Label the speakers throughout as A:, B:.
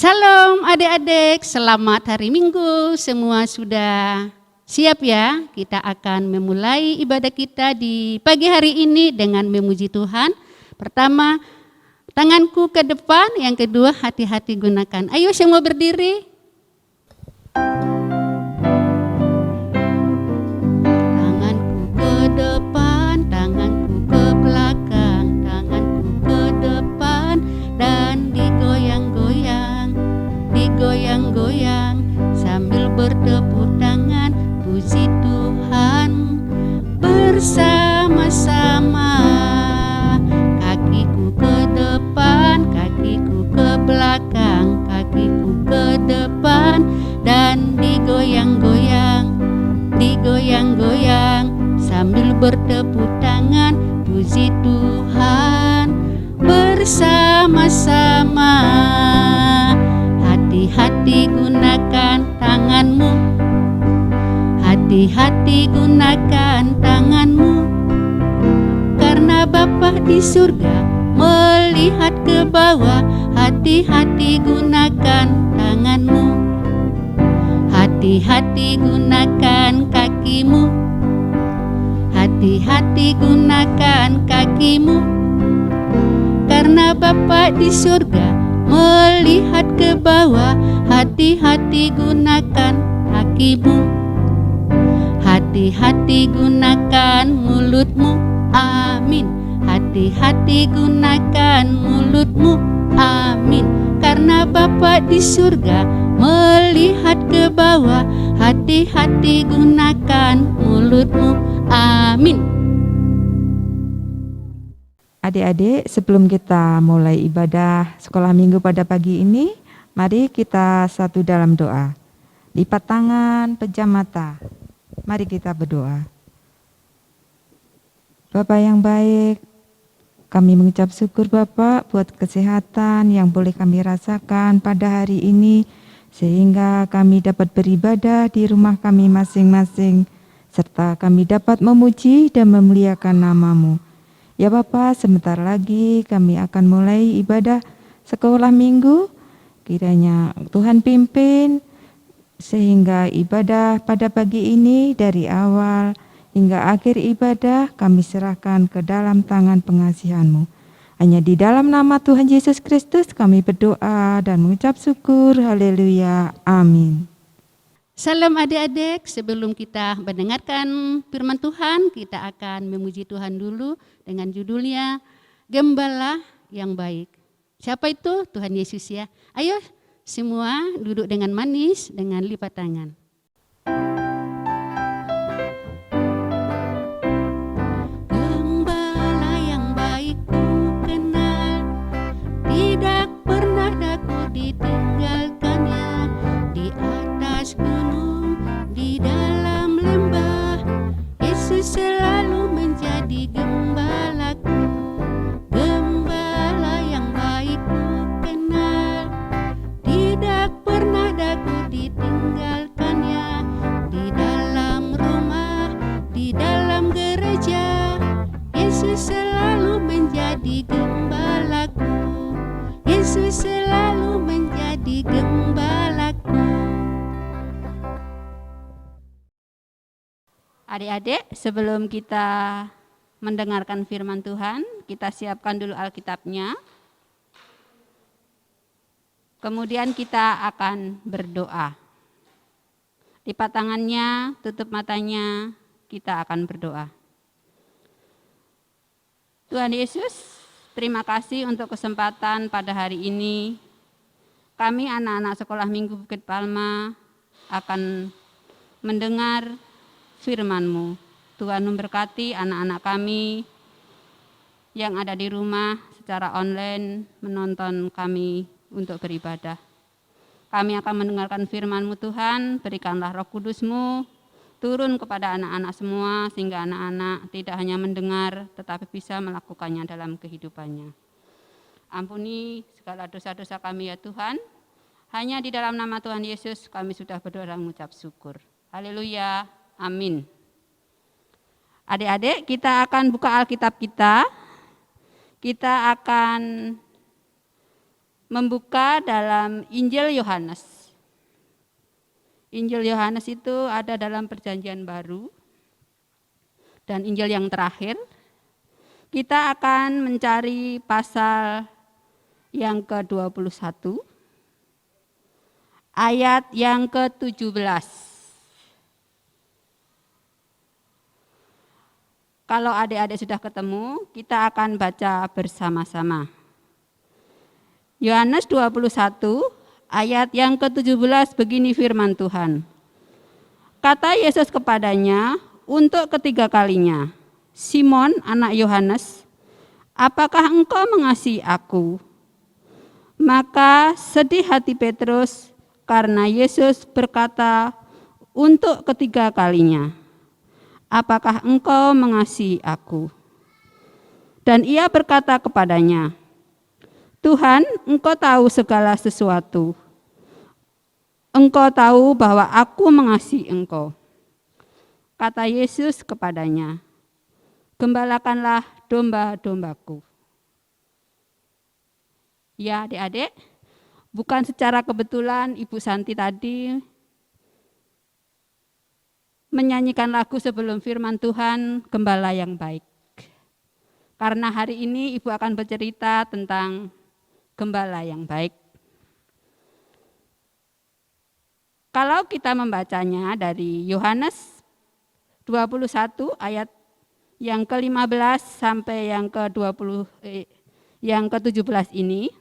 A: Salam adik-adik, selamat hari Minggu. Semua sudah siap ya? Kita akan memulai ibadah kita di pagi hari ini dengan memuji Tuhan. Pertama, tanganku ke depan, yang kedua hati-hati gunakan. Ayo semua berdiri. Tanganku ke depan, tanganku ke belakang, tanganku ke depan dan digoyang-goyang, digoyang-goyang sambil bertepuk tangan, puji Tuhan bersama-sama. Kakiku ke depan, kakiku ke belakang, kakiku ke depan dan digoyang-goyang, digoyang-goyang sambil bertepuk tangan, puji Tuhan bersama-sama. Hati-hati gunakan tanganmu, hati-hati gunakan tanganmu, karena Bapa di surga melihat ke bawah. Hati-hati gunakan tanganmu, hati-hati gunakan kakimu, hati-hati gunakan kakimu, karena Bapa di surga melihat ke bawah. Hati-hati gunakan kakimu, hati-hati gunakan mulutmu, amin. Hati-hati gunakan mulutmu, amin. Karena Bapa di surga melihat ke bawah. Hati-hati gunakan mulutmu, amin.
B: Adik-adik, sebelum kita mulai ibadah sekolah minggu pada pagi ini, mari kita satu dalam doa. Lipat tangan, pejam mata. Mari kita berdoa. Bapa yang baik, kami mengucap syukur Bapak buat kesehatan yang boleh kami rasakan pada hari ini, sehingga kami dapat beribadah di rumah kami masing-masing, serta kami dapat memuji dan memuliakan nama-Mu. Ya Bapak, sebentar lagi kami akan mulai ibadah sekolah minggu. Kiranya Tuhan pimpin sehingga ibadah pada pagi ini dari awal hingga akhir ibadah kami serahkan ke dalam tangan pengasihan-Mu. Hanya di dalam nama Tuhan Yesus Kristus kami berdoa dan mengucap syukur. Haleluya. Amin.
A: Salam adik-adik, sebelum kita mendengarkan firman Tuhan, kita akan memuji Tuhan dulu dengan judulnya Gembala yang Baik. Siapa itu? Tuhan Yesus ya. Ayo semua duduk dengan manis, dengan lipat tangan. Gembala yang baik ku kenal, tidak pernah daku ditinggalkannya. Di atas gunung, di dalam lembah, Yesus selalu menjadi gembalaku. Gembala yang baik ku kenal, tidak pernah daku ditinggalkannya. Di dalam rumah, di dalam gereja, Yesus selalu menjadi gembalaku. Yesus selalu menjadi gembalaku. Adik-adik, sebelum kita mendengarkan firman Tuhan, kita siapkan dulu Alkitabnya. Kemudian kita akan berdoa. Lipat tangannya, tutup matanya, kita akan berdoa. Tuhan Yesus, terima kasih untuk kesempatan pada hari ini. Kami anak-anak sekolah minggu Bukit Palma akan mendengar firman-Mu. Tuhan memberkati anak-anak kami yang ada di rumah secara online menonton kami untuk beribadah. Kami akan mendengarkan firman-Mu Tuhan, berikanlah Roh Kudus-Mu turun kepada anak-anak semua sehingga anak-anak tidak hanya mendengar tetapi bisa melakukannya dalam kehidupannya. Ampuni segala dosa-dosa kami ya Tuhan. Hanya di dalam nama Tuhan Yesus kami sudah berdoa dan mengucap syukur. Haleluya. Amin. Adik-adik, kita akan buka Alkitab kita. Kita akan membuka dalam Injil Yohanes. Injil Yohanes itu ada dalam Perjanjian Baru dan Injil yang terakhir. Kita akan mencari pasal yang ke-21, ayat yang ke-17. Kalau adik-adik sudah ketemu, kita akan baca bersama-sama. Yohanes 21 ayat yang ke-17 begini firman Tuhan. Kata Yesus kepadanya untuk ketiga kalinya, Simon anak Yohanes, apakah engkau mengasihi aku? Maka sedih hati Petrus karena Yesus berkata untuk ketiga kalinya, apakah engkau mengasihi aku? Dan ia berkata kepadanya, Tuhan, engkau tahu segala sesuatu. Engkau tahu bahwa aku mengasihi engkau. Kata Yesus kepadanya, gembalakanlah domba-dombaku. Ya adik-adik, bukan secara kebetulan Ibu Santi tadi menyanyikan lagu sebelum firman Tuhan, Gembala yang Baik. Karena hari ini Ibu akan bercerita tentang gembala yang baik. Kalau kita membacanya dari Yohanes 21 ayat yang ke-15 sampai yang ke-17 ini,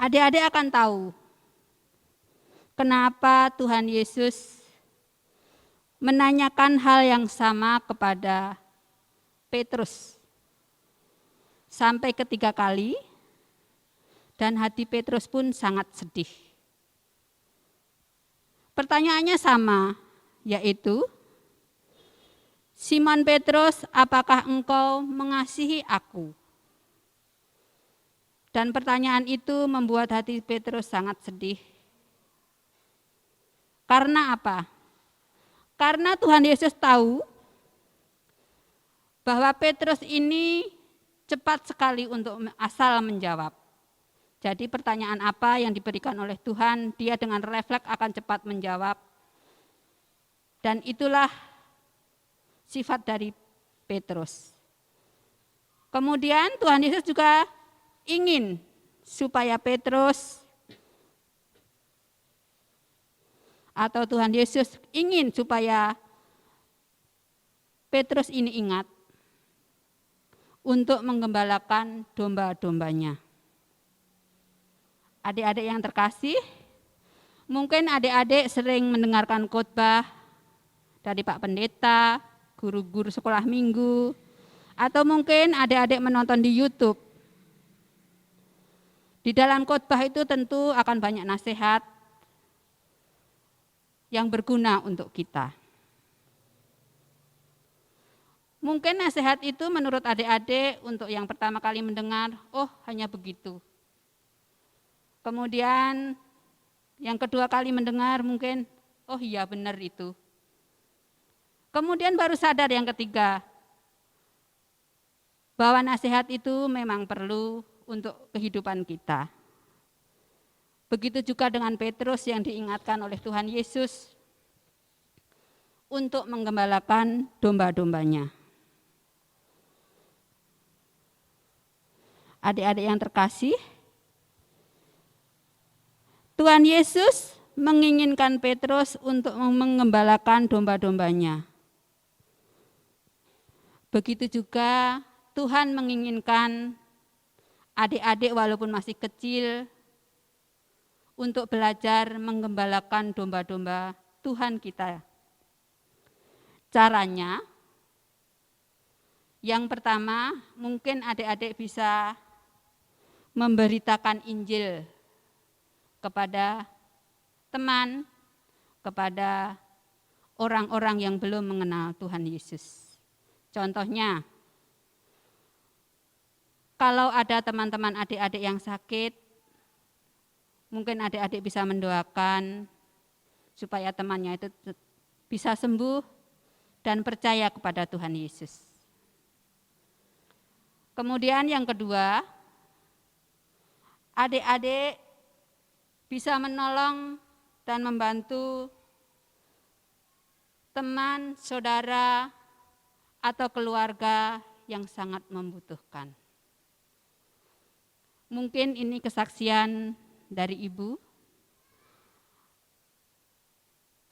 A: adik-adik akan tahu kenapa Tuhan Yesus menanyakan hal yang sama kepada Petrus sampai ketiga kali, dan hati Petrus pun sangat sedih. Pertanyaannya sama, yaitu, Simon Petrus, apakah engkau mengasihi aku? Dan pertanyaan itu membuat hati Petrus sangat sedih. Karena apa? Karena Tuhan Yesus tahu bahwa Petrus ini cepat sekali untuk asal menjawab. Jadi pertanyaan apa yang diberikan oleh Tuhan, dia dengan refleks akan cepat menjawab. Dan itulah sifat dari Petrus. Kemudian Tuhan Yesus juga ingin supaya Petrus, atau Tuhan Yesus ingin supaya Petrus ini ingat untuk menggembalakan domba-dombanya. Adik-adik yang terkasih, mungkin adik-adik sering mendengarkan khotbah dari Pak Pendeta, guru-guru sekolah minggu, atau mungkin adik-adik menonton di YouTube. Di dalam khotbah itu tentu akan banyak nasihat yang berguna untuk kita. Mungkin nasihat itu menurut adik-adik untuk yang pertama kali mendengar, oh hanya begitu. Kemudian yang kedua kali mendengar mungkin, oh iya benar itu. Kemudian baru sadar yang ketiga, bahwa nasihat itu memang perlu untuk kehidupan kita. Begitu juga dengan Petrus yang diingatkan oleh Tuhan Yesus untuk menggembalakan domba-dombanya. Adik-adik yang terkasih, Tuhan Yesus menginginkan Petrus untuk menggembalakan domba-dombanya. Begitu juga Tuhan menginginkan adik-adik walaupun masih kecil untuk belajar menggembalakan domba-domba Tuhan kita. Caranya, yang pertama mungkin adik-adik bisa memberitakan Injil kepada teman, kepada orang-orang yang belum mengenal Tuhan Yesus. Contohnya, kalau ada teman-teman adik-adik yang sakit, mungkin adik-adik bisa mendoakan supaya temannya itu bisa sembuh dan percaya kepada Tuhan Yesus. Kemudian yang kedua, adik-adik bisa menolong dan membantu teman, saudara, atau keluarga yang sangat membutuhkan. Mungkin ini kesaksian dari Ibu.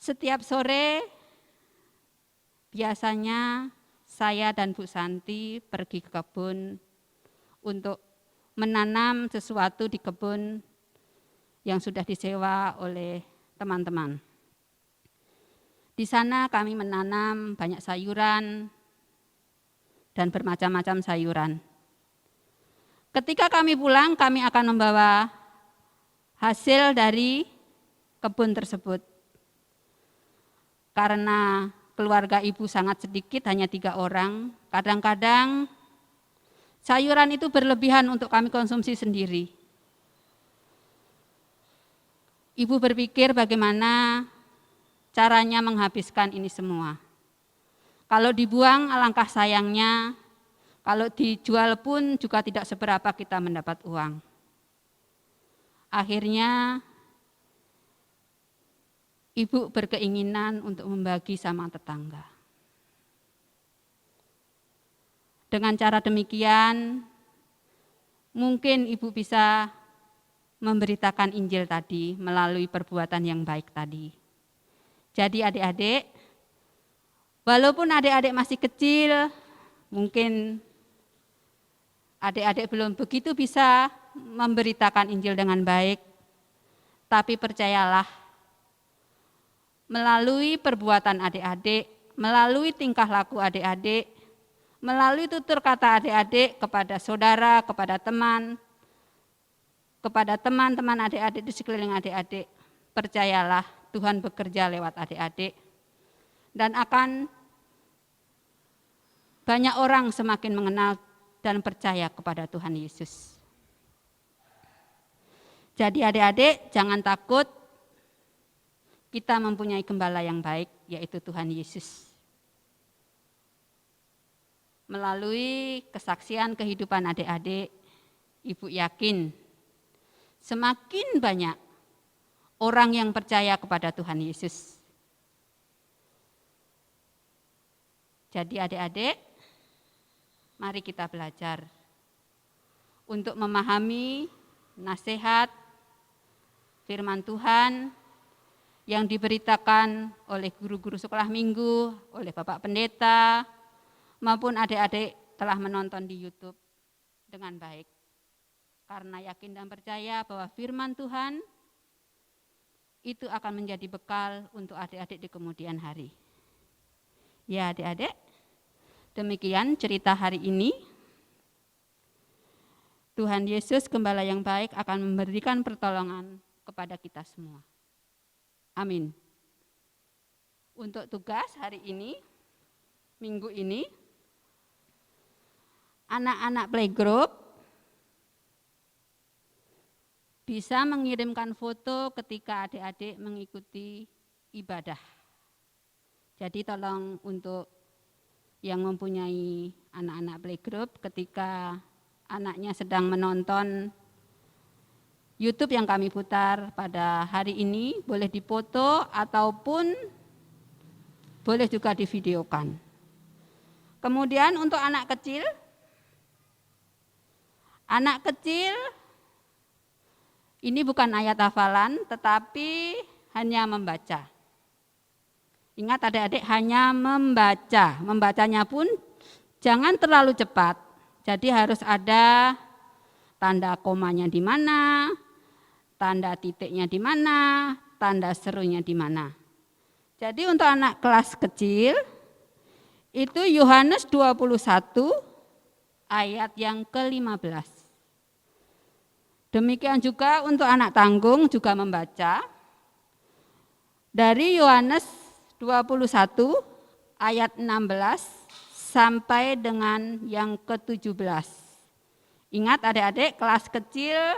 A: Setiap sore biasanya saya dan Bu Santi pergi ke kebun untuk menanam sesuatu di kebun yang sudah disewa oleh teman-teman. Di sana kami menanam banyak sayuran dan bermacam-macam sayuran. Ketika kami pulang, kami akan membawa hasil dari kebun tersebut. Karena keluarga ibu sangat sedikit, hanya 3 orang, kadang-kadang sayuran itu berlebihan untuk kami konsumsi sendiri. Ibu berpikir bagaimana caranya menghabiskan ini semua. Kalau dibuang alangkah sayangnya, kalau dijual pun juga tidak seberapa kita mendapat uang. Akhirnya ibu berkeinginan untuk membagi sama tetangga. Dengan cara demikian, mungkin ibu bisa memberitakan Injil tadi melalui perbuatan yang baik tadi. Jadi adik-adik, walaupun adik-adik masih kecil, mungkin adik-adik belum begitu bisa memberitakan Injil dengan baik, tapi percayalah, melalui perbuatan adik-adik, melalui tingkah laku adik-adik, melalui tutur kata adik-adik kepada saudara, kepada teman-teman adik-adik di sekeliling adik-adik, percayalah Tuhan bekerja lewat adik-adik dan akan banyak orang semakin mengenal dan percaya kepada Tuhan Yesus. Jadi adik-adik jangan takut, kita mempunyai gembala yang baik, yaitu Tuhan Yesus. Melalui kesaksian kehidupan adik-adik, ibu yakin semakin banyak orang yang percaya kepada Tuhan Yesus. Jadi adik-adik, mari kita belajar untuk memahami nasihat firman Tuhan yang diberitakan oleh guru-guru sekolah minggu, oleh Bapak Pendeta, maupun adik-adik telah menonton di YouTube dengan baik. Karena yakin dan percaya bahwa firman Tuhan itu akan menjadi bekal untuk adik-adik di kemudian hari. Ya adik-adik, demikian cerita hari ini. Tuhan Yesus Gembala yang baik akan memberikan pertolongan kepada kita semua. Amin. Untuk tugas hari ini, minggu ini, anak-anak playgroup bisa mengirimkan foto ketika adik-adik mengikuti ibadah. Jadi tolong untuk yang mempunyai anak-anak playgroup ketika anaknya sedang menonton YouTube yang kami putar pada hari ini, boleh dipoto ataupun boleh juga divideokan. Kemudian untuk anak kecil ini bukan ayat hafalan, tetapi hanya membaca. Ingat adik-adik, hanya membaca. Membacanya pun jangan terlalu cepat. Jadi harus ada tanda komanya di mana, tanda titiknya di mana, tanda serunya di mana. Jadi untuk anak kelas kecil, itu Yohanes 21 ayat yang ke-15. Demikian juga untuk anak tanggung juga membaca dari Yohanes 21 ayat 16 sampai dengan yang ke-17. Ingat adik-adik, kelas kecil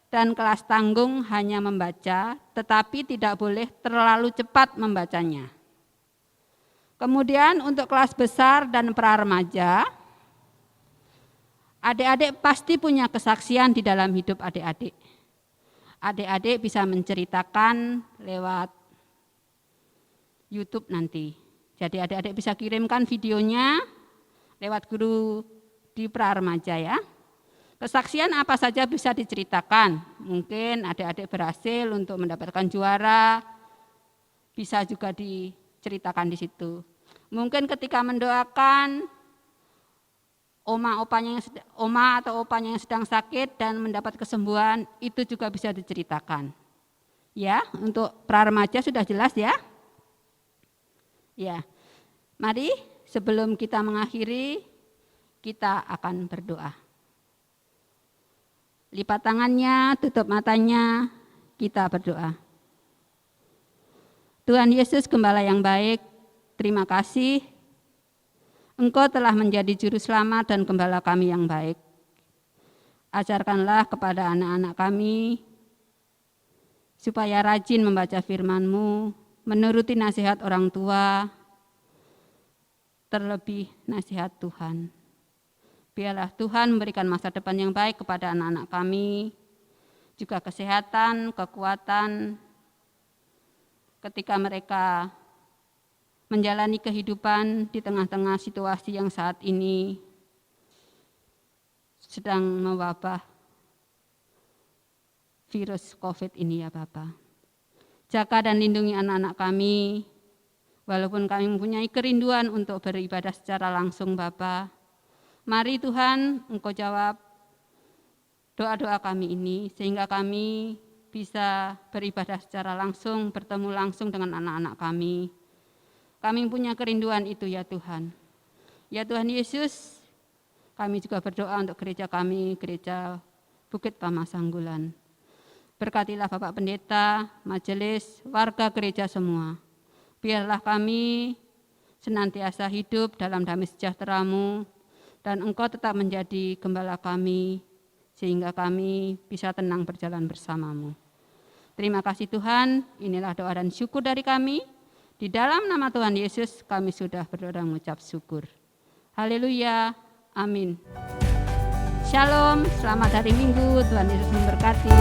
A: dan kelas tanggung hanya membaca, tetapi tidak boleh terlalu cepat membacanya. Kemudian untuk kelas besar dan pra remaja, Adik-adik pasti punya kesaksian di dalam hidup adik-adik. Adik-adik bisa menceritakan lewat YouTube nanti. Jadi adik-adik bisa kirimkan videonya lewat guru di pra-remaja ya. Kesaksian apa saja bisa diceritakan. Mungkin adik-adik berhasil untuk mendapatkan juara, bisa juga diceritakan di situ. Mungkin ketika mendoakan oma atau opanya yang sedang sakit dan mendapat kesembuhan, itu juga bisa diceritakan. Ya, untuk pra-remaja sudah jelas ya? Ya. Mari sebelum kita mengakhiri, kita akan berdoa. Lipat tangannya, tutup matanya, kita berdoa. Tuhan Yesus, Gembala yang baik, terima kasih Engkau telah menjadi juru selamat dan gembala kami yang baik. Ajarkanlah kepada anak-anak kami supaya rajin membaca firman-Mu, menuruti nasihat orang tua, terlebih nasihat Tuhan. Biarlah Tuhan memberikan masa depan yang baik kepada anak-anak kami, juga kesehatan, kekuatan, ketika mereka menjalani kehidupan di tengah-tengah situasi yang saat ini sedang mewabah virus COVID ini ya Bapa. Jaga dan lindungi anak-anak kami, walaupun kami mempunyai kerinduan untuk beribadah secara langsung Bapa. Mari Tuhan, Engkau jawab doa-doa kami ini, sehingga kami bisa beribadah secara langsung, bertemu langsung dengan anak-anak kami. Kami punya kerinduan itu ya Tuhan. Ya Tuhan Yesus, kami juga berdoa untuk gereja kami, gereja Bukit Pamasanggulan. Berkatilah Bapak Pendeta, majelis, warga gereja semua. Biarlah kami senantiasa hidup dalam damai sejahtera-Mu, dan Engkau tetap menjadi gembala kami, sehingga kami bisa tenang berjalan bersama-Mu. Terima kasih Tuhan, inilah doa dan syukur dari kami. Di dalam nama Tuhan Yesus kami sudah berdoa dan mengucap syukur. Haleluya, amin. Shalom, selamat hari Minggu, Tuhan Yesus memberkati.